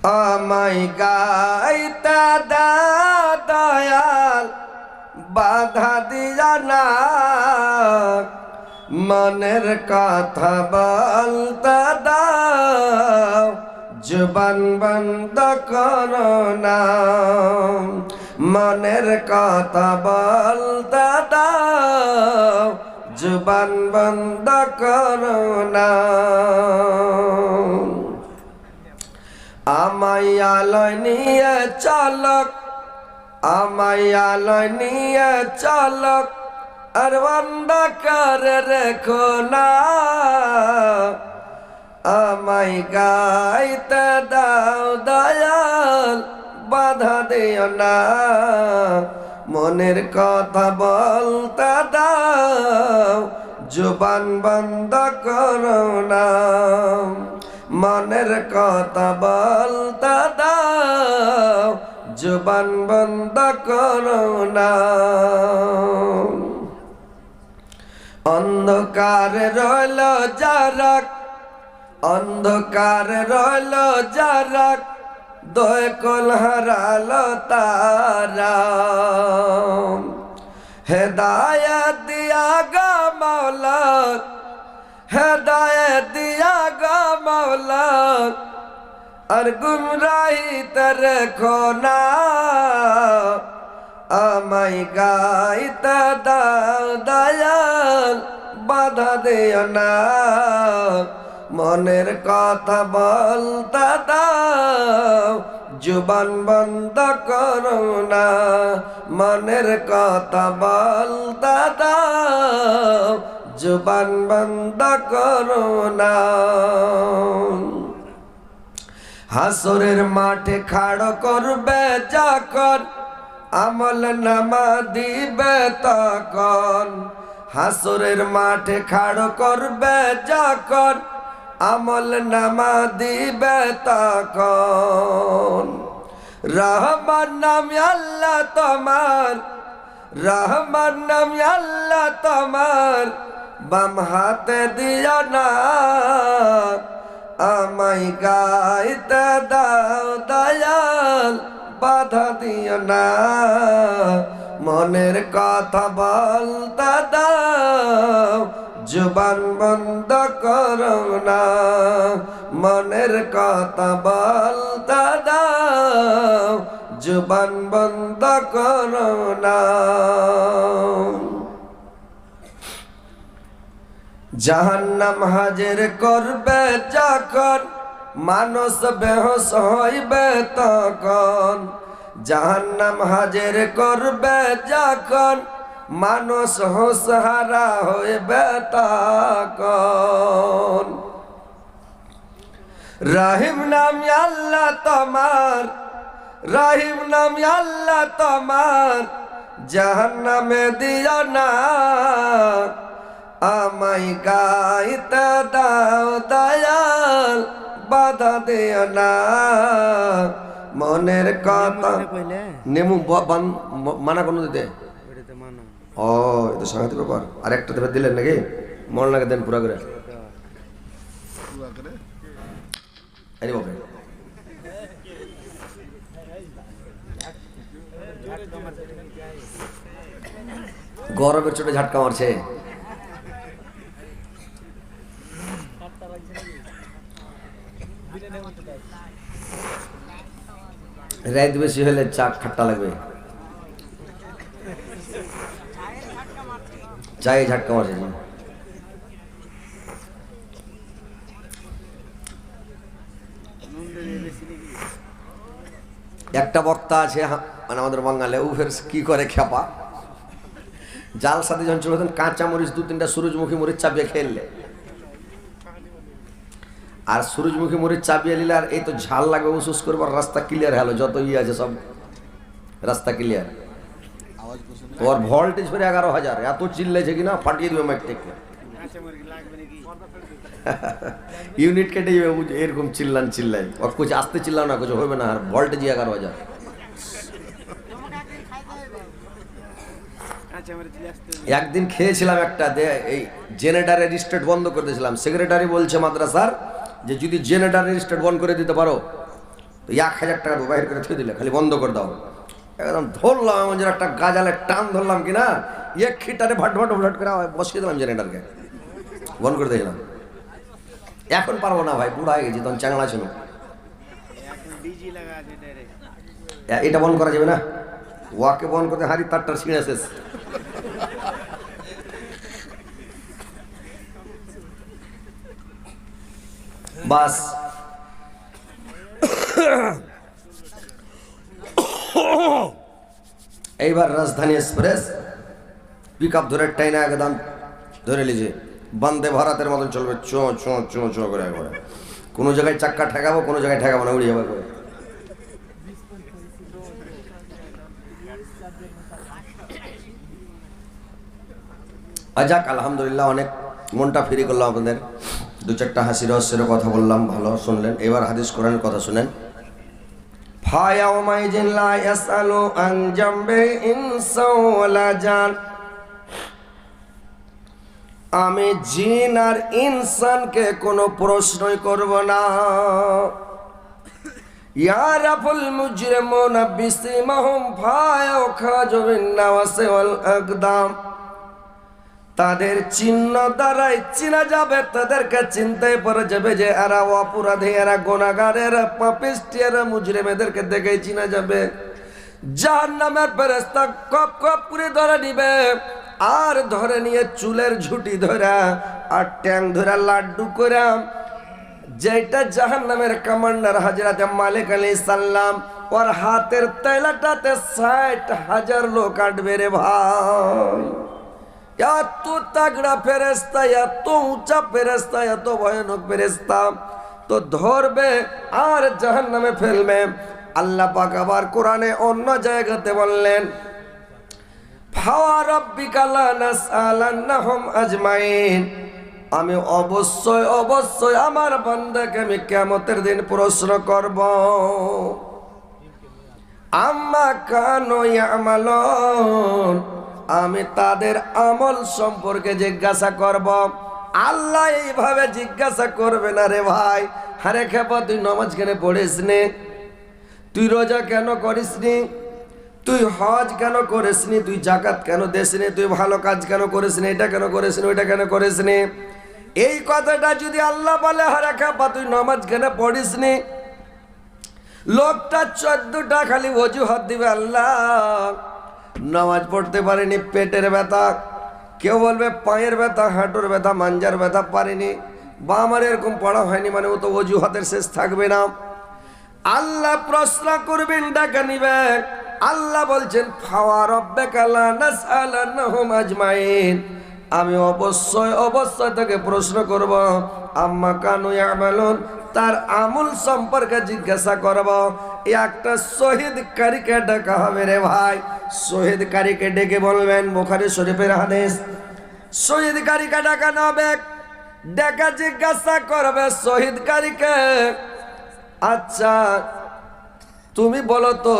আমায় গাইতে দাও দয়াল বাধা দিয়া না মনের কথা বলতে দাও জবান বন্ধ করো না মনের কথা বলতে দাও জবান বন্ধ করো না আমায় আলোয় নিয়ে চলক আমায় আলোয় নিয়ে চলক আর বন্ধ করে রেখো না আমায় গাইতে দাও দয়াল বাধা দিও না মনের কথা বলতে দাও জবান বন্ধ করো না মনের কথা বলতে দাও জবান বন্ধ করো না অন্ধকার রইল যারাক অন্ধকার রইল যারাক দয় কল হারালো তারা হেদায়েত দিয়া গো মাওলা হেদায়েত দিয়া গো মাওলা আর গুমরাহি তে খোনা আমায় গাইতে দাও দয়াল বাধা দিও না মনের কথা বলতে দাও জবান বন্ধ করো না মনের কথা বলতে দাও জবান বন্ধ করো না হাসরের মাঠে খাড়ো করবে যখন আমল নামা দিবে তখন হাসরের মাঠে খাড়ো করবে যখন আমল নামা দিবে তখন রহমান নাম আল্লাহ তোমার রহমান নাম আল্লাহ তোমার বাম হাতে দিও না আমায় গাইতে দাও দয়াল বাধা দিও না মনের কথা বলতে দাও জবান বন্ধ করো না মনের কথা বলতে দাও জবান বন্ধ করো না জাহান্নাম হাজির করবে যখন মানুষ বেহোশ হইবে তখন জাহান্নাম হাজির করবে যখন মানুষ হোশহারা হইবে তখন রহিম নাম আল্লাহ তোমার রহিম নাম আল্লাহ তোমার জাহান্নামে দিও না আমায় গাইতে দাও দয়াল বাধা দিও না মনের কথা নেমু মানা কোনো দিতে ও এটা সাংঘাতিক ব্যাপার আর একটা দেবে দিলেন নাকি মন লাগে দেন পুরা করে আরে বাবা গরমের চোটে ঝাটকা মারছে রাত বেশি হলে চা খাট্টা লাগবে চায়ে ঝাটকা মারছে একটা বক্তা আছে মানে আমাদের বাঙালি ও ফের কি করে খেপা জাল সাথে যখন চলে কাঁচা মরিচ 2-3টা সূরজমুখী মরিচ চাপিয়ে খেললে আর সূরজমুখী মরিচ চাপিয়ে নিলে আর এই তো ঝাল লাগবে উসুস করবো রাস্তা ক্লিয়ার হলো যত আছে সব রাস্তা ক্লিয়ার ওর ভোল্টেজ ফেরে 11,000 এত চিল্লাইছে কিনা ফাটিয়ে দিবে মাইক থেকে ইউনিট কেটে যাবে এরকম চিল্লাই और कुछ आस्ते चिल्लाओ ना कुछ होবে না আর ভোল্টেজ 11,000 একদিন খেয়েছিলাম একটা এই জেনারেটরের স্টার্ট বন্ধ করে দিয়েছিলাম সেক্রেটারি বলছে মাদ্রাসার যে যদি জেনারেটরের স্টার্ট বন্ধ করে দিতে পারো তো 1000 টাকা বাইরে করে থুয়ে দিলে, খালি বন্ধ করে দাও। একদম ধরলাম, এমন যেন একটা গাজালের টান ধরলাম কিনা, এক খিটারে ভাট ভাট ভাট করে বসিয়ে দিলাম জেনারেটারকে, বন্ধ করে দিলাম। এখন পারবো না ভাই, বুড়া হয়ে গেছি, তখন চ্যাংলা ছিল। এটা বন্ধ করা যাবে না, ওয়াকে বন্ধ করতে হারি তারটার ছিঁড়ে শেষ। বাস এইবার রাজধানী এক্সপ্রেস পিক আপ ধরে টাইনা একদম ধরে লিজে বন্দে ভারতের মতন চলবে, চো চো চো চো করে একবারে। কোনো জায়গায় চাক্কা ঠেকাবো, কোনো জায়গায় ঠেকাবো না, উড়ে যাবে করে। যাক আলহামদুলিল্লাহ, অনেক মনটা ফ্রি করলাম আপনাদের, 2-4টা হাসি রহস্যের কথা বললাম, ভালো শুনলেন। এবার হাদিস কোরআনের কথা শুনেন। ফায়াউমাইজিন লা ইয়াসআলু আন জামবে ইনসান ওয়ালা জান, আমি জিন আর ইনসানকে কোনো প্রশ্নই করব না। ইয়ারাফুল মুজরিমুনা বিসিমাহুম ফায়াখাজু বিন নাওয়াসি ওয়াল আকদাম, তাদের চিহ্ন দ্বারাই চিনা যাবে, তাদেরকে চিনতে পারা যাবে যে এরা অপরাধী, এরা গুনাহগার, এরা পাপিষ্ঠ, এরা মুজরিম, এদেরকে দেখেই চিনা যাবে। জাহান্নামের ফেরেশতা কপ কপ করে ধরে নিবে, আর ধরে নিয়ে চুলের ঝুটি ধরা আর ট্যাং ধরা লাড্ডু করে, যেটা জাহান্নামের কমান্ডার হযরত মালিক আলাইহিস সালাম, ওর হাতের তেলাটাতে 60,000 লোক কাটবে রে ভাই। এত তাগড়া ফেরেশতা, এত উঁচা ফেরেশতা, এত ভয়ানক ফেরেশতা, তো ধরবে আর জাহান্নামে ফেলবে। আল্লাহ পাক আবার কোরআনে অন্য জায়গাতে বললেন, ফাওয়া রাব্বিকা লা নাসআলান্নাহুম আজমাইন, আমি অবশ্যই অবশ্যই আমার বান্দাকে আমি কিয়ামতের দিন প্রশ্ন করব। আম্মা কানু ইয়ামালুন, আমি তাদের আমল সম্পর্কে জিজ্ঞাসা করব। আল্লাহ এইভাবে জিজ্ঞাসা করবে না রে ভাই। আরে খেপা, তুই নামাজ কেন পড়িস নি, তুই রোজা কেন করিস নি, তুই হজ কেন করিস নি, তুই যাকাত কেন দিস নি, তুই ভালো কাজ কেন করিস নি, এটা কেন করিস নি, ওইটা কেন করিস নি। এই কথাটা যদি আল্লাহ বলে, আরে খেপা তুই নামাজ কেন পড়িস নি, লোকটা 14টা খালি অজুহাত দিবে। আল্লাহ নামাজ পড়তে পারিনি, পেটের ব্যথা, কেউ বলবে পায়ের ব্যথা, হাঁটুর ব্যথা, মাঞ্জার ব্যথা, পারিনি, বা আমার এরকম পড়া হয়নি, মানে ও তো অজুহাতের শেষ থাকবে না। আল্লাহ প্রশ্ন করবেন, ডাকা নিবে। আল্লাহ বলছেন, ফাওয়া রাব্বিকা লা নাসআলান্নাহুম আজমাইন, আমি অবশ্যই অবশ্যই তাকে প্রশ্ন করব। আম্মা কানু ইয়ামালুন, তার আমল সম্পর্কে জিজ্ঞাসা করব। একটা শহীদ কারীকে ডাকা হবে রে ভাই। শহীদ কারীকে ডেকে বলবেন, বুখারী শরীফের হাদিস, শহীদ কারীকে ডাকানো হবে, ডেকে জিজ্ঞাসা করবে শহীদ কারীকে, আচ্ছা তুমি বলো তো,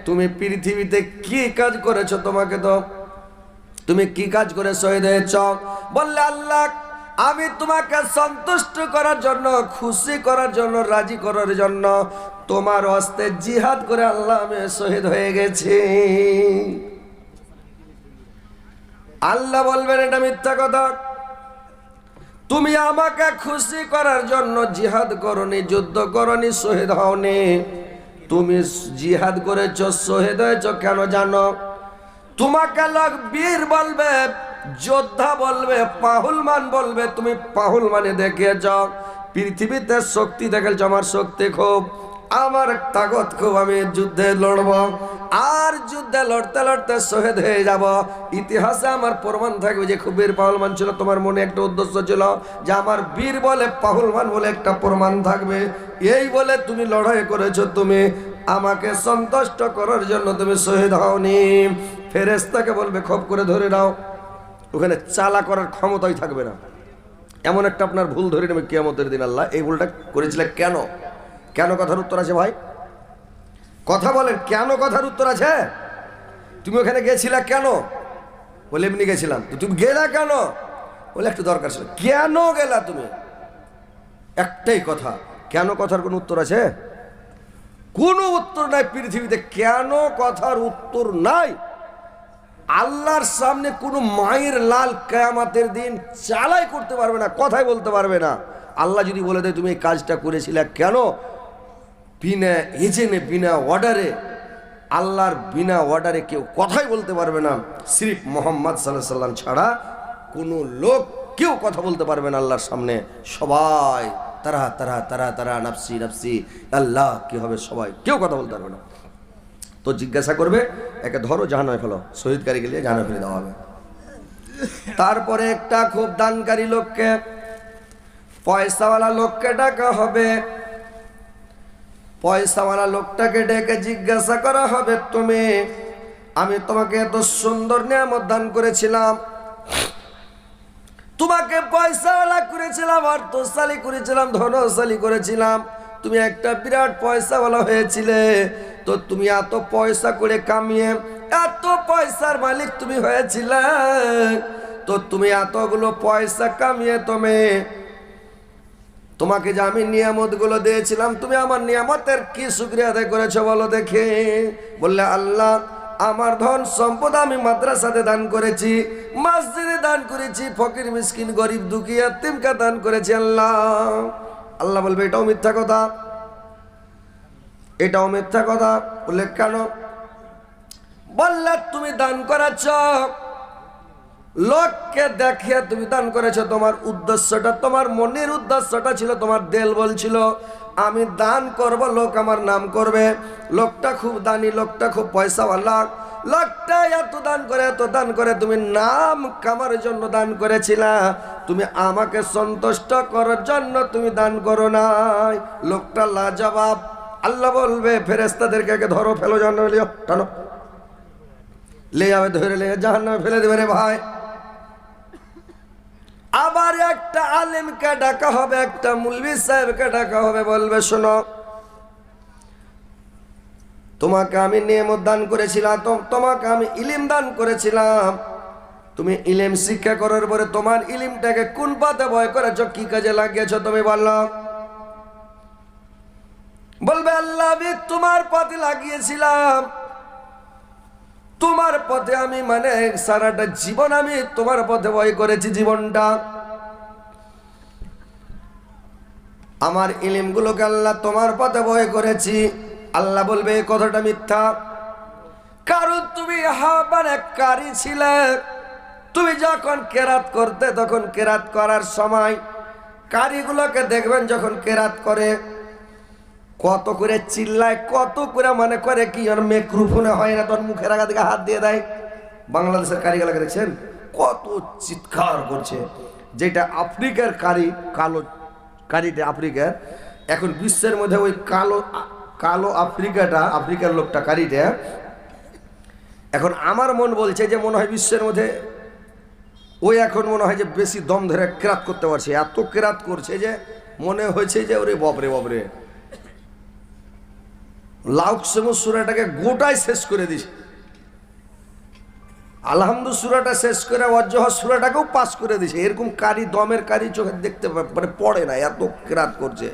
তুমি পৃথিবীতে কি কাজ করেছো, তুমি কি কাজ করে শহীদ হয়েছ? বললে, আল্লাহ আমি তোমাকে সন্তুষ্ট করার জন্য, খুশি করার জন্য, রাজি করার জন্য তোমার হস্তে জিহাদ করে আল্লাহ আমি শহীদ হয়ে গেছি। আল্লাহ বলবেন, এটা মিথ্যা কথা, তুমি আমাকে খুশি করার জন্য জিহাদ করনি, যুদ্ধ করনি, শহীদ হওনি। তুমি জিহাদ করেছো, শহীদ হয়েছো কেন জানো? তোমাকে লোক বীর বলবে, যোদ্ধা বলবে, পাহুলমান বলবে, তুমি পাহুলমানে দেখিয়েছ, পৃথিবীতে শক্তি দেখেছ, আমার শক্তি খুব, আমার তাকত খুব, আমি যুদ্ধে লড়ব, আর যুদ্ধে লড়তে লড়তে শহীদ হয়ে যাব। ইতিহাসে আমার প্রমাণ থাকবে যে খুব বীর পাহুলমান ছিল। তোমার মনে একটা উদ্দেশ্য ছিল যে আমার বীর বলে, পাহুলমান বলে একটা প্রমাণ থাকবে, এই বলে তুমি লড়াই করেছো, তুমি আমাকে সন্তুষ্ট করার জন্য তুমি শহীদ হওনি। ফেরেশতাকে বলবে, খপ করে ধরে নাও, ওখানে চালা করার ক্ষমতাই থাকবে না, এমন একটা আপনার ভুল ধরে নেবে কিয়ামতের দিন। আল্লাহ এই ভুলটা করেছিলে কেন? কেন কথার উত্তর আছে ভাই, কথা বলেন, কেন কথার উত্তর আছে? তুমি ওখানে গেছিলা কেন? বলে এমনি গেছিলাম। তুমি গেলা কেন? বলে একটু দরকার ছিল। কেন গেলা তুমি? একটাই কথা, কেন কথার কোনো উত্তর আছে? কোনো উত্তর নাই পৃথিবীতে। কেন কথার উত্তর নাই। আল্লাহর সামনে কোনো মায়ের লাল কিয়ামতের দিন চালাই করতে পারবে না, কথাই বলতে পারবে না। আল্লাহ যদি বলে দেয় তুমি এই কাজটা করেছিলে কেন, বিনা এজেন্টে বিনা অর্ডারে, আল্লাহর বিনা অর্ডারে কেউ কথাই বলতে পারবে না। সিরিফ মোহাম্মদ সাল্লাল্লাহু আলাইহি সাল্লাম ছাড়া কোনো লোক কেউ কথা বলতে পারবে না আল্লাহর সামনে। সবাই তারা তারা তারা তারা নাফসি নাফসি, আল্লাহ কি হবে, সবাই কেউ কথা বলতে পারবে না। তো জিজ্ঞাসা করবে, একে ধরো জাহান্নামে ফেলো, শহীদ কারি গেলে জাহান্নামে ফেলে দেওয়া হবে। তারপরে একটা খুব দানকারী লোককে, পয়সাওয়ালা লোককে ডাকা হবে। পয়সাওয়ালা লোকটাকে ডেকে জিজ্ঞাসা করা হবে, আমি তোমাকে এত সুন্দর নিয়ামত দান করেছিলাম, তোমাকে পয়সাওয়ালা করেছিলাম, অর্থশালী করেছিলাম, ধনশালী করেছিলাম, তুমি একটা বিরাট পয়সাওয়ালা হয়েছিলে, তো তুমি এত পয়সা করে কামিয়ে এত পয়সার মালিক তুমি হয়েছিলে, তো তুমি এতগুলো পয়সা কামিয়ে তোমাকে যে আমি নিয়ামত গুলো দিয়েছিলাম, তুমি আমার নিয়ামতের কি শুকরিয়া আদায় করেছো বলো দেখে। বললে, আল্লাহ আমার ধন সম্পদ আমি মাদ্রাসাতে দান করেছি, মসজিদে দান করেছি, ফকির মিসকিন গরিব দুঃখী এতিমকে দান করেছি আল্লাহ। আল্লাহ বলবে, এটাও মিথ্যা কথা, এটাও মিথ্যা কথা। বললে, কেন? বললে, তুমি দান করেছ লোককে দেখিয়ে তুমি দান করেছো, তোমার উদ্দেশ্যটা, তোমার মনের উদ্দেশ্যটা ছিল, তোমার দেল বলছিল আমি দান করব, লোক আমার নাম করবে, লোকটা খুব দানি, লোকটা খুব পয়সাওয়ালা, লোকটা এত দান করে তুমি নাম কামার জন্য দান করেছিলা, তুমি আমাকে সন্তুষ্ট করার জন্য তুমি দান করো নাই। লোকটা লাজবাব। আল্লাহ বলবে ফেরেশতাদেরকে ধরো, ফেলো জাহান্নামে, লিও, টানো, লে যাবে, ধরে লে জাহান্নামে ফেলে দেবে রে ভাই। আবার একটা আলেমকে ডাকা হবে, একটা মুলবি সাহেবকে ডাকা হবে, বলবে শোনো, তোমাকে আমি নিয়ামত দান করেছিলাম, তোমাকে আমি ইলম দান করেছিলাম, তুমি ইলম শিক্ষা করার পরে তোমার ইলমটাকে কোন পথে ব্যয় করেছো, কি কাজে লাগিয়েছো তুমি বললো। বলবে, আল্লাহ আমি তোমার পথে লাগিয়েছিলাম, তোমার পথে আমি মানে সারাটা জীবন আমি তোমার পথে ব্যয় করেছি, জীবনটা আমার ইলম গুলোকে আল্লাহ তোমার পথে ব্যয় করেছি। আল্লাহ বলবে এই কথাটা মিথ্যা, কারণ তুমি মানে কারি ছিলে, তুমি যখন কেরাত করতে তখন কেরাত করার সময় কারিগুলোকে দেখবেন যখন কেরাত করে কত করে চিল্লায়, কত করে মানে করে কি আর মাইক্রোফোনে হয় না, তখন মুখের আগা থেকে হাত দিয়ে দেয়। বাংলাদেশের কারিগুলোকে দেখছেন কত চিৎকার করছে, যেটা আফ্রিকার কারি, কালো কারিটা আফ্রিকার, এখন বিশ্বের মধ্যে ওই কালো কালো আফ্রিকার লোকটা কারিটা, এখন আমার মন বলছে যে মনে হয় বিশ্বের মধ্যে ওই এখন মনে হয় যে বেশি দম ধরে কেরাত করতে পারছে, এত কেরাত করছে যে মনে হয়েছে যে ওরে বাপরে বাপরে, লাউক সেমুস সূরাটাকে গোটাই শেষ করে দিছে, আলহামদু সূরাটা শেষ করে ওয়াজ্জহ সূরাটাকেও পাস করে দিছে। এরকম কারি, দমের কারি চোখে দেখতে মানে পড়ে না, এত কেরাত করছে।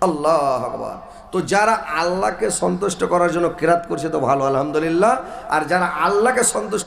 আল্লাহু আকবার। তো যারা আল্লাহকে সন্তুষ্ট করার জন্য কেরাত করছে তো ভালো, আলহামদুলিল্লাহ। আর যারা আল্লাহকে সন্তুষ্ট